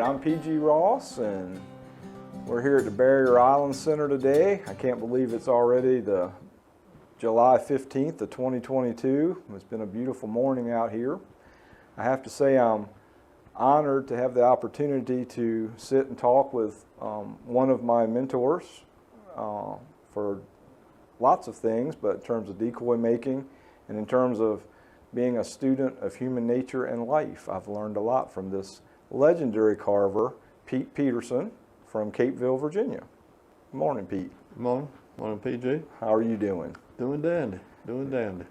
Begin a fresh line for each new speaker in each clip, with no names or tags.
right, I'm PG Ross, and we're here at the Barrier Island Center today. I can't believe it's already the July 15th of 2022. It's been a beautiful morning out here. I have to say I'm honored to have the opportunity to sit and talk with one of my mentors for lots of things, but in terms of decoy making and in terms of being a student of human nature and life. I've learned a lot from this legendary carver, Pete Peterson from Capeville, Virginia. Good morning, Pete.
Good morning. Morning, PG.
How are you doing?
Doing dandy. Doing dandy.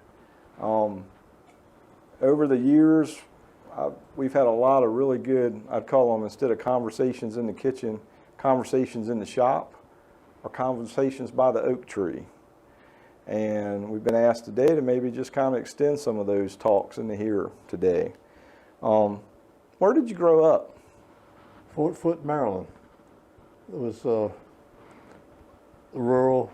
Over the years, we've had a lot of really good, I'd call them, instead of conversations in the kitchen, conversations in the shop, or conversations by the oak tree. And we've been asked today to maybe just kind of extend some of those talks into here today. Where did you grow up?
Fort Foote, Maryland. It was rural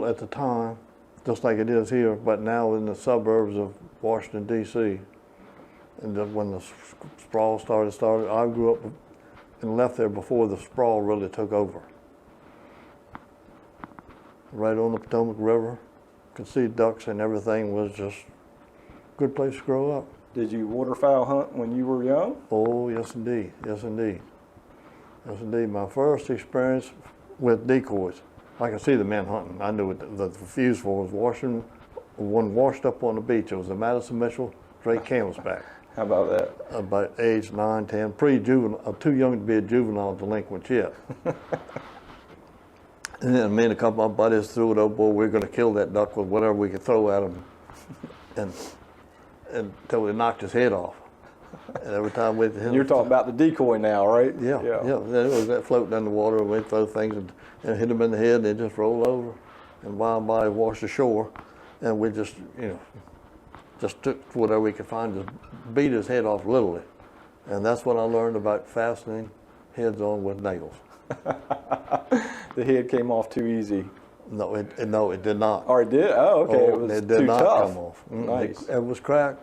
at the time, just like it is here, but now in the suburbs of Washington, D.C. And then when the sprawl started, I grew up and left there before the sprawl really took over. Right on the Potomac River, could see ducks and everything. Was just a good place to grow up.
Did you waterfowl hunt when you were young?
Oh, yes indeed, yes indeed. Yes indeed. My first experience with decoys, I could see the men hunting. I knew the fuse for was one washed up on the beach. It was a Madison Mitchell Drake Canvasback.
How about that?
About age 9, 10, pre-juvenile, too young to be a juvenile delinquent yet. And then me and a couple of my buddies threw it up, boy, we're going to kill that duck with whatever we could throw at him, and until we knocked his head off. And every time we hit him,
you're talking about the decoy now, right?
Yeah. Then it was that floating in the water, and we'd throw things and hit him in the head, and they'd just roll over, and by and by wash ashore, and we just, just took whatever we could find, just beat his head off literally. And that's what I learned about fastening heads on with nails.
The head came off too easy.
No, it did not.
Oh, it did? Oh, okay.
Oh,
it was
did
too
not
tough.
come off.
Nice.
It was cracked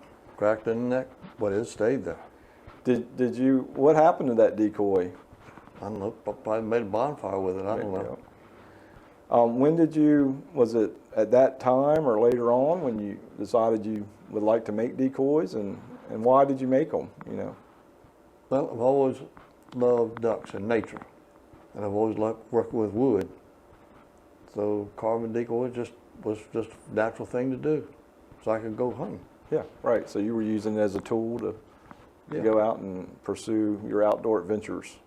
in the neck, but it stayed there.
Did you? What happened to that decoy?
I don't know. Probably made a bonfire with it. I don't know.
When did you? Was it at that time or later on when you decided you would like to make decoys, and why did you make them?
Well, I've always loved ducks and nature, and I've always liked working with wood. So carving decoys was just a natural thing to do, so I could go hunting.
Yeah, right. So you were using it as a tool to go out and pursue your outdoor adventures.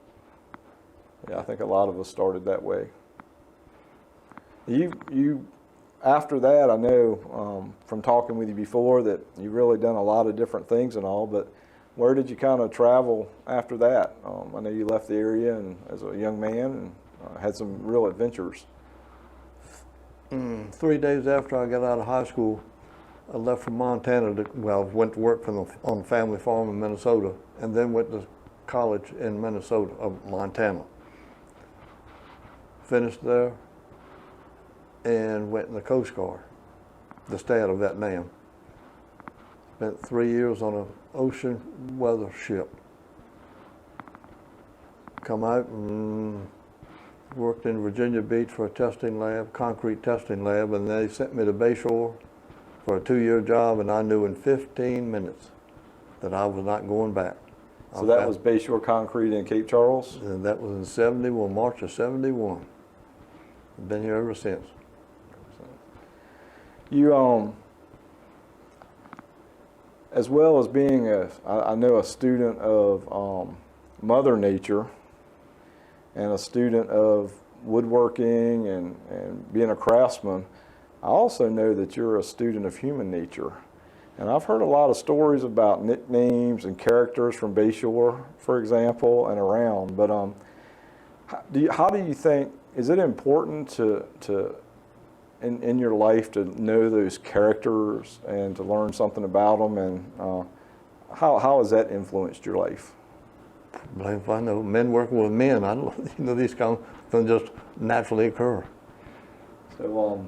Yeah, I think a lot of us started that way. You after that, I know from talking with you before that you've really done a lot of different things and all, but where did you kind of travel after that? I know you left the area and as a young man and had some real adventures.
3 days after I got out of high school, I left from Montana went to work on the family farm in Minnesota, and then went to college in Minnesota, Montana. Finished there, and went in the Coast Guard, the state of Vietnam. Spent 3 years on an ocean weather ship. Come out and worked in Virginia Beach for a testing lab, concrete testing lab, and they sent me to Bayshore for a 2-year job, and I knew in 15 minutes that I was not going back.
So that was Bayshore Concrete in Cape Charles?
And that was in 71, March of 71. I've been here ever since.
You, as well as being I know a student of Mother Nature and a student of woodworking and being a craftsman, I also know that you're a student of human nature. And I've heard a lot of stories about nicknames and characters from Bayshore, for example, and around. But how do you think, is it important to in your life to know those characters and to learn something about them, and how has that influenced your life?
If I know men working with men, I don't, these kind of things just naturally occur.
So,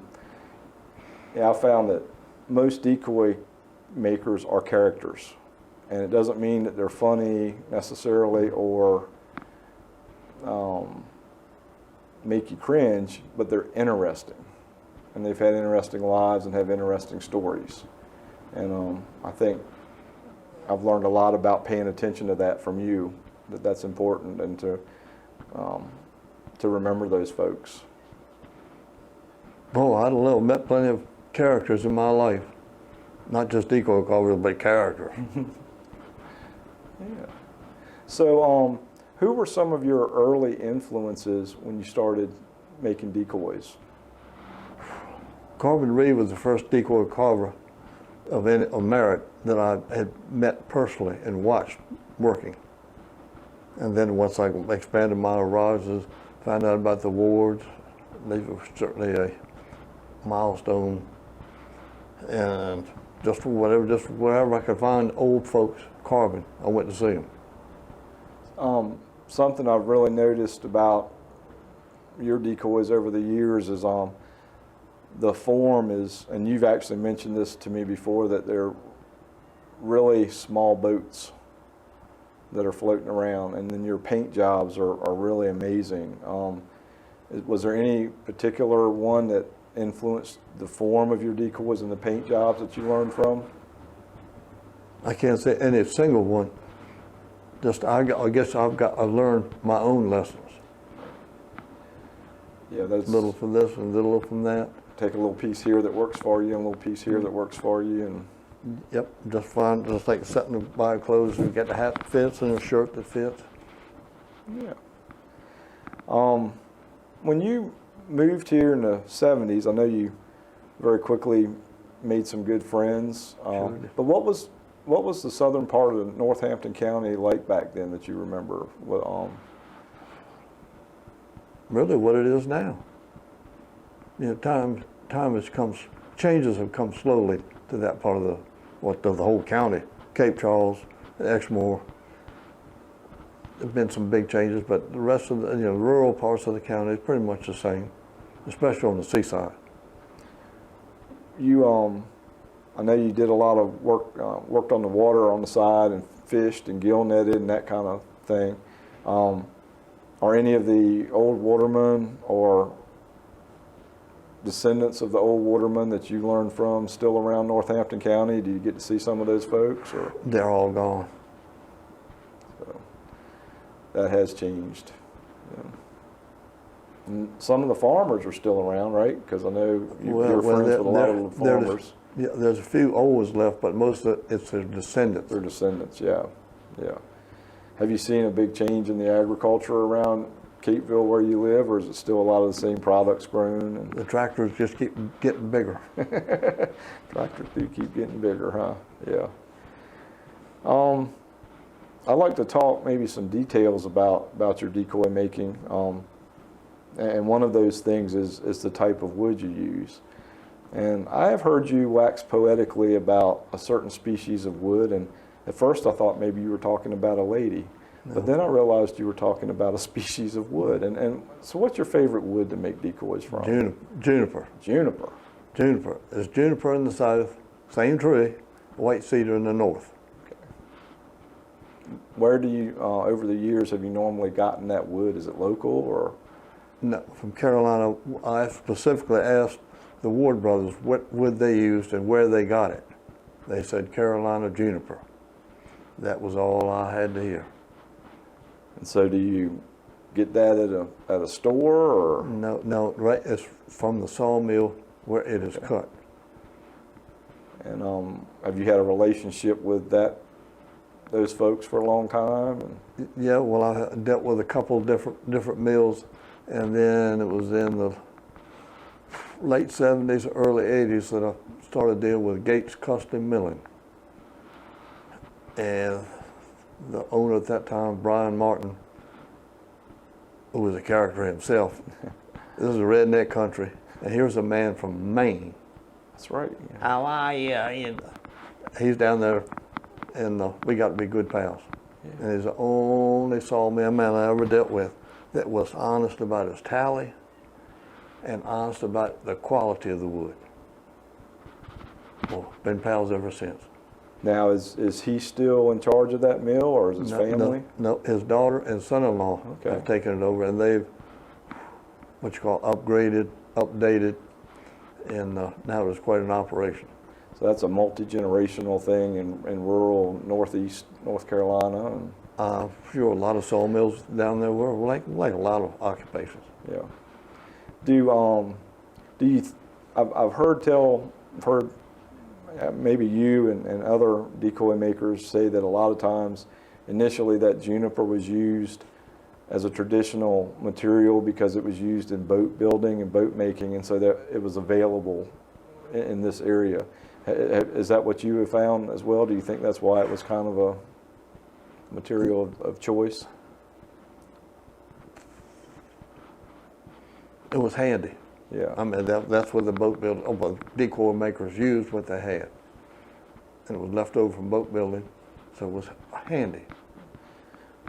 yeah, I found that most decoy makers are characters, and it doesn't mean that they're funny necessarily or make you cringe, but they're interesting. And they've had interesting lives and have interesting stories. And I think I've learned a lot about paying attention to that from you, that's important, and to remember those folks.
Oh, I don't know, met plenty of characters in my life. Not just decoy carvers, but characters.
Yeah. So, who were some of your early influences when you started making decoys?
Corbin Reed was the first decoy carver of merit that I had met personally and watched working. And then once I expanded my horizons, found out about the awards, they were certainly a milestone. And just wherever I could find old folks carving, I went to see them.
Something I've really noticed about your decoys over the years is the form is, and you've actually mentioned this to me before, that they're really small boats that are floating around, and then your paint jobs are really amazing. Was there any particular one that influenced the form of your decoys and the paint jobs that you learned from?
I can't say any single one. Just I guess I learned my own lessons.
Yeah, that's
a little from this and a little from that.
Take a little piece here that works for you, and a little piece here that works for you, and
yep, just like setting to buy clothes and get the hat that fits and a shirt that fits.
Yeah. When you moved here in the 70s, I know you very quickly made some good friends.
Sure.
But what was the southern part of Northampton County like back then that you remember?
Really, what it is now. You know, time has come, changes have come slowly to that part of the whole county. Cape Charles, Exmoor. There's been some big changes, but the rest of the rural parts of the county is pretty much the same, especially on the seaside.
You, I know you did a lot of work, worked on the water on the side and fished and gill netted and that kind of thing. Are any of the old watermen or descendants of the old watermen that you learned from still around Northampton County? Do you get to see some of those folks? Or?
They're all gone.
So that has changed. Yeah. And some of the farmers are still around, right? Because I know you're friends with a lot of the farmers.
There's a few old ones left, but most of it's their descendants.
Their descendants, yeah, yeah. Have you seen a big change in the agriculture around Capeville where you live, or is it still a lot of the same products grown? And
the tractors just keep getting bigger.
Tractors do keep getting bigger, huh? Yeah. I'd like to talk maybe some details about your decoy making. And one of those things is the type of wood you use. And I have heard you wax poetically about a certain species of wood, and at first I thought maybe you were talking about a lady, no. But then I realized you were talking about a species of wood. And so what's your favorite wood to make decoys from?
Juniper.
Juniper.
Juniper. There's juniper in the south, same tree, white cedar in the north.
Okay. Where do you, over the years, have you normally gotten that wood? Is it local or?
No, from Carolina. I specifically asked the Ward brothers what wood they used and where they got it. They said Carolina juniper. That was all I had to hear.
And so do you get that at a store or?
No, right, it's from the sawmill where it is cut.
And have you had a relationship with those folks for a long time? And
yeah, well, I dealt with a couple of different mills, and then it was in the late 70s, early 80s that I started dealing with Gates Custom Milling. And the owner at that time, Brian Martin, who was a character himself. This is a redneck country, and here's a man from Maine.
That's right.
Yeah. How are you? He's down there, and we got to be good pals. Yeah. And he's the only sawmill man I ever dealt with that was honest about his tally and honest about the quality of the wood. Well, been pals ever since.
Now, is he still in charge of that mill, or is his family?
No, his daughter and son-in-law have taken it over, and they've what you call upgraded, updated, and now it's quite an operation.
So that's a multi-generational thing in rural northeast North Carolina. And
sure, a lot of sawmills down there were like a lot of occupations.
yeah. Do you? I've heard maybe you and other decoy makers say that a lot of times initially that juniper was used as a traditional material because it was used in boat building and boat making, and so that it was available in this area. Is that what you have found as well? Do you think that's why it was kind of a material of choice?
It was handy.
Yeah.
I mean, that's what the decoy makers used what they had. And it was left over from boat building, so it was handy.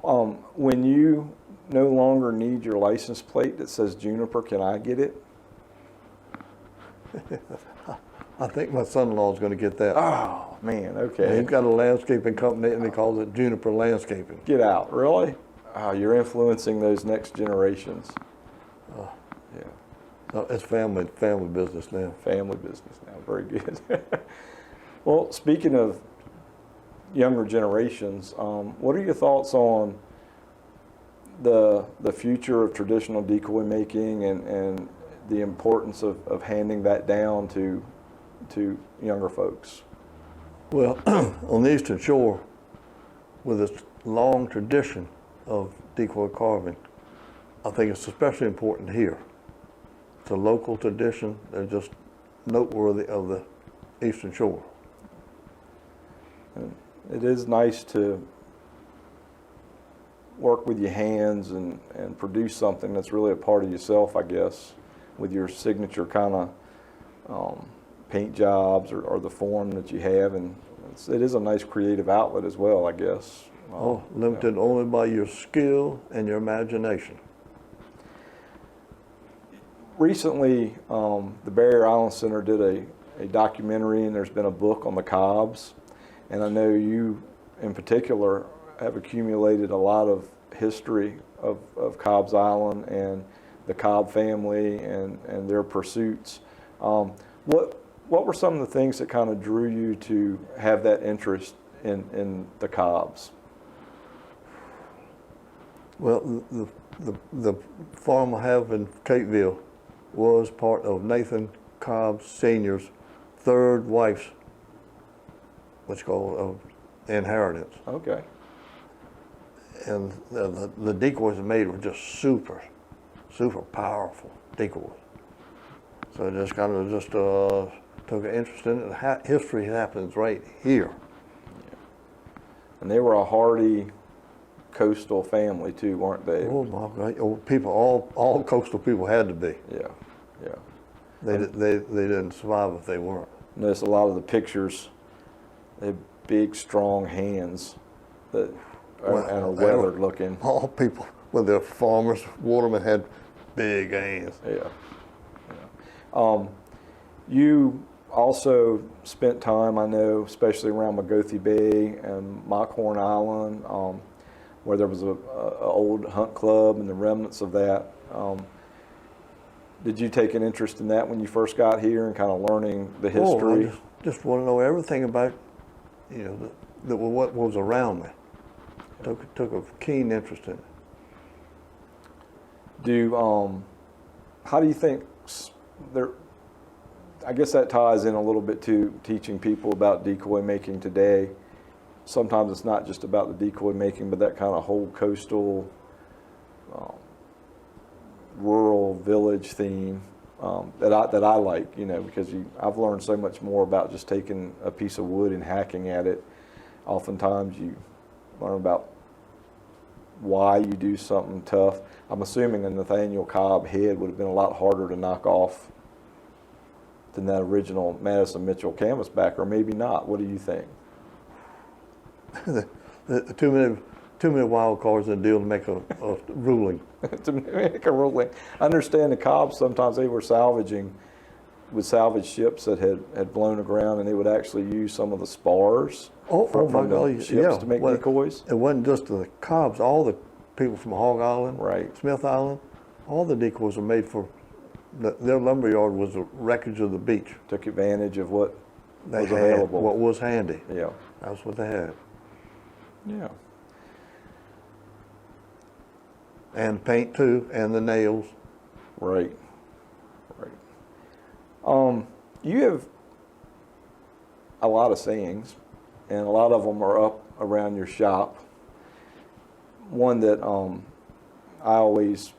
When you no longer need your license plate that says Juniper, can I get it?
I think my son-in-law is going to get that.
Oh, man, okay.
He's got a landscaping company, and he calls it Juniper Landscaping.
Get out, really? Oh, you're influencing those next generations. Yeah.
No, it's family business now.
Family business now, very good. Well, speaking of younger generations, what are your thoughts on the future of traditional decoy making and the importance of handing that down to younger folks?
Well, on the Eastern Shore, with its long tradition of decoy carving, I think it's especially important here. It's a local tradition. They're just noteworthy of the Eastern Shore.
And it is nice to work with your hands and produce something that's really a part of yourself, I guess, with your signature kind of paint jobs or the form that you have. And it is a nice creative outlet as well, I guess.
Limited only by your skill and your imagination.
Recently, the Barrier Island Center did a documentary, and there's been a book on the cobs. And I know you, in particular, have accumulated a lot of history of Cobb's Island and the Cobb family and their pursuits. What were some of the things that kind of drew you to have that interest in the Cobbs?
Well, the farm I have in Cateville was part of Nathan Cobb Sr.'s third wife's, what's called inheritance.
Okay.
And the decoys they made were just super powerful decoys. So I just kind of took an interest in it. History happens right here.
Yeah. And they were a hardy coastal family too, weren't they?
Oh my God! Oh, people, all coastal people had to be.
Yeah, yeah.
They didn't survive if they weren't.
Notice a lot of the pictures. They had big, strong hands that are weathered looking.
All people, whether they're farmers, watermen, had big hands.
Yeah. You also spent time, I know, especially around Magothi Bay and Mockhorn Island, where there was a old hunt club and the remnants of that. Did you take an interest in that when you first got here and kind of learning the history?
I just want to know everything about, what was around me. Took a keen interest in it.
How do you think I guess that ties in a little bit to teaching people about decoy making today. Sometimes it's not just about the decoy making, but that kind of whole coastal, rural village theme that I like, because I've learned so much more about just taking a piece of wood and hacking at it. Oftentimes you learn about why you do something tough. I'm assuming a Nathaniel Cobb head would have been a lot harder to knock off than that original Madison Mitchell canvasback, or maybe not. What do you think?
Too many wild cards in the deal to make a ruling.
To make a ruling. I understand the Cobbs, sometimes they were salvaging with salvage ships that had blown aground, and they would actually use some of the spars
Oh my
the
God,
ships
yeah.
to make
Well,
decoys.
It wasn't just the Cobbs, all the people from Hog Island,
Right.
Smith Island, all the decoys were made for, their lumberyard was the wreckage of the beach.
Took advantage of what
They
was
had
available.
what was handy.
Yeah.
That's what they had.
Yeah.
And paint too, and the nails.
Right. Right. You have a lot of sayings, and a lot of them are up around your shop. One that I always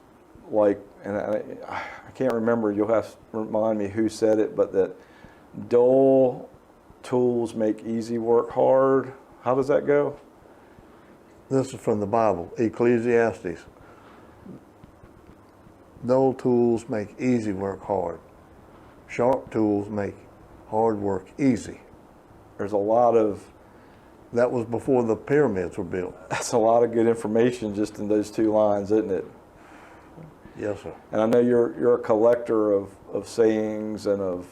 like, and I can't remember, you'll have to remind me who said it, but that dull tools make easy work hard. How does that go?
This is from the Bible, Ecclesiastes. Dull tools make easy work hard. Sharp tools make hard work easy.
There's a lot of,
That was before the pyramids were built.
that's a lot of good information just in those two lines, isn't it?
Yes, sir.
And I know you're a collector of sayings and of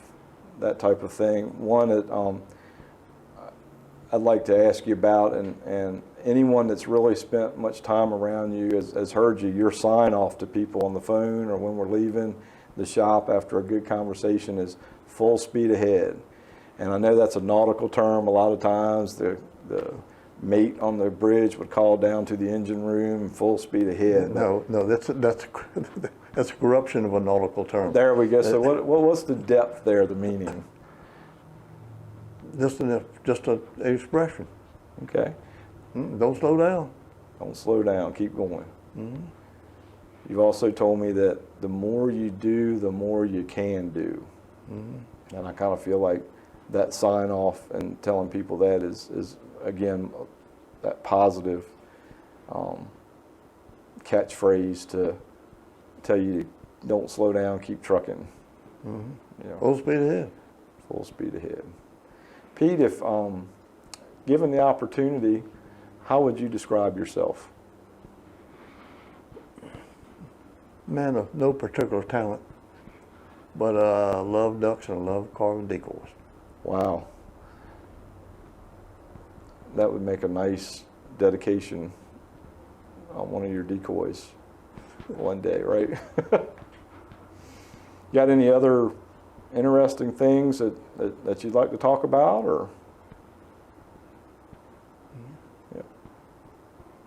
that type of thing. One that I'd like to ask you about, and anyone that's really spent much time around you has heard you, your sign off to people on the phone or when we're leaving the shop after a good conversation is full speed ahead. And I know that's a nautical term. A lot of times the mate on the bridge would call down to the engine room, full speed ahead.
No, that's a corruption of a nautical term.
There we go. So what's the depth there, the meaning?
Just an expression.
Okay.
Don't slow down.
Don't slow down. Keep going.
Mm-hmm.
You've also told me that the more you do, the more you can do. Mm-hmm. And I kind of feel like that sign off and telling people that is again, that positive catchphrase to tell you don't slow down, keep trucking.
Mm-hmm.
You know,
Full speed ahead.
full speed ahead. Pete, if given the opportunity, how would you describe yourself?
Man of no particular talent, but I love ducks and I love carving decoys.
Wow. That would make a nice dedication on one of your decoys one day, right? Got any other interesting things that you'd like to talk about, or? Yeah.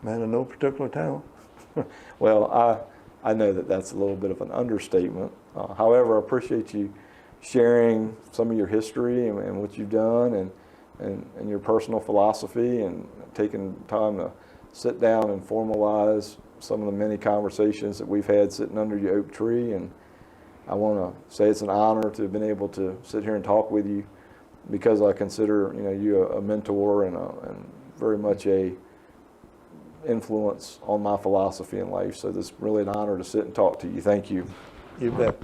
Man of no particular talent.
Well, I know that that's a little bit of an understatement. However, I appreciate you sharing some of your history and what you've done and your personal philosophy, and taking time to sit down and formalize some of the many conversations that we've had sitting under your oak tree. And I want to say it's an honor to have been able to sit here and talk with you, because I consider you a mentor and very much a influence on my philosophy in life. So this is really an honor to sit and talk to you. Thank you.
You bet.